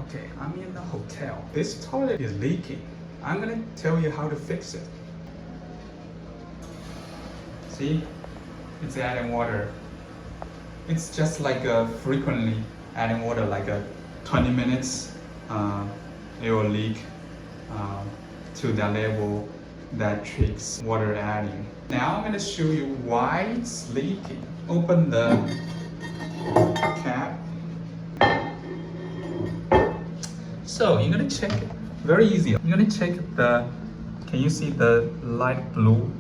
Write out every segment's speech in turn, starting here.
Okay, I'm in the hotel. This toilet is leaking. I'm gonna tell you how to fix it. See, it's adding water. It's just like frequently adding water, like 20 minutes, it will leak to that level that triggers water adding. Now I'm gonna show you why it's leaking. Open the cap. So you're gonna check it. Very easy. You're gonna check can you see the light blue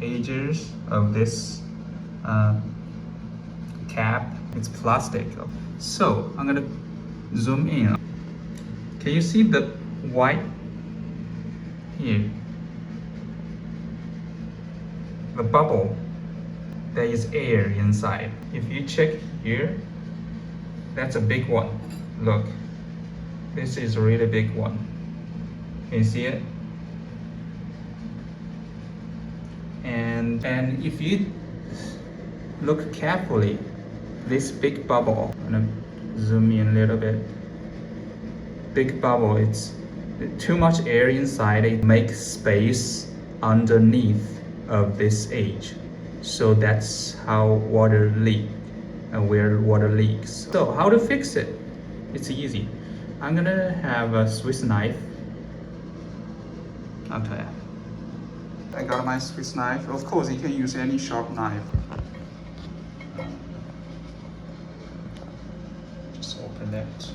edges of this cap? It's plastic. So I'm gonna zoom in. Can you see the white here? The bubble, there is air inside. If you check here, that's a big one. Look, this is a really big one. Can you see it? And if you look carefully, this big bubble, I'm gonna zoom in a little bit. Big bubble, it's too much air inside, it makes space underneath of this edge. So that's how water leaks and where water leaks. So how to fix it? It's easy. I'm gonna have a Swiss knife. Okay. I got my Swiss knife. Of course, you can use any sharp knife. Just open it.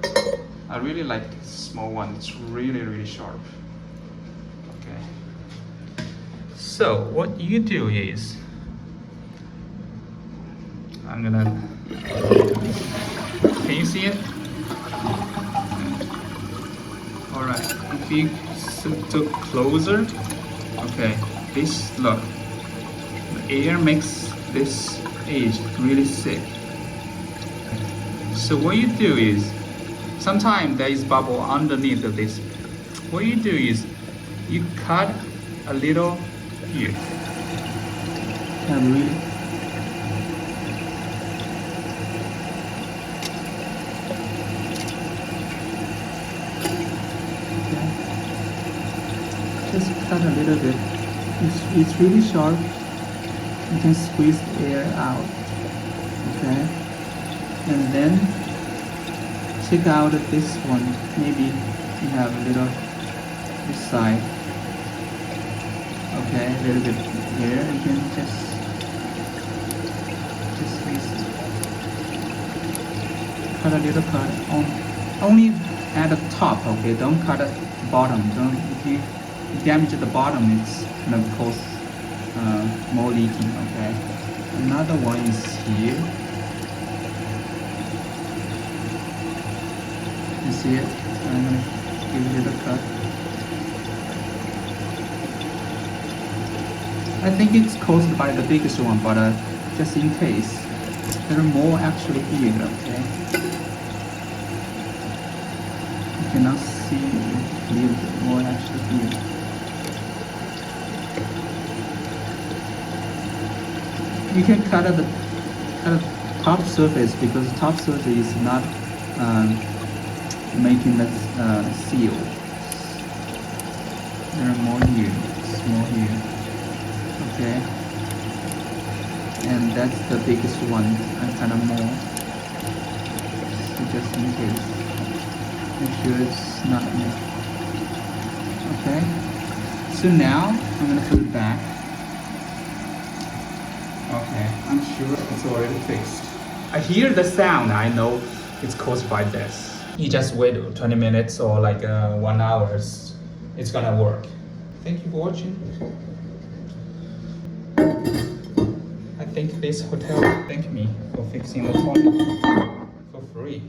Okay. I really like this small one. It's really sharp. Okay. So what you do is, I'm gonna. Can you see it? All right. If you look closer, okay. Look. The air makes this edge really thick. So what you do is, sometimes there is bubble underneath of this. What you do is, you cut a little here. And really. Just cut a little bit. It's really sharp. You can squeeze the air out. Okay. And then check out this one. Maybe you have a little this side. Okay, a little bit here. You can just squeeze. Cut a little cut on only at the top. Okay, don't cut at the bottom. If you damage the bottom, it's gonna cause more leaking. Okay. Another one is here. You see it? I'm gonna give it a little cut. I think it's caused by the biggest one, but just in case, there are more actually here. Okay. You cannot see clearly. More actually here. You can cut at the top surface, because the top surface is not making the seal. There are more here, small here. Okay, and that's the biggest one, and kind of more. So just in case, make sure it's not enough. Okay, so now I'm gonna put it back. Okay, I'm sure it's already fixed. I hear the sound, I know it's caused by this. You just wait 20 minutes or like 1 hour, it's gonna work. Thank you for watching. I think this hotel thanked me for fixing the toilet for free.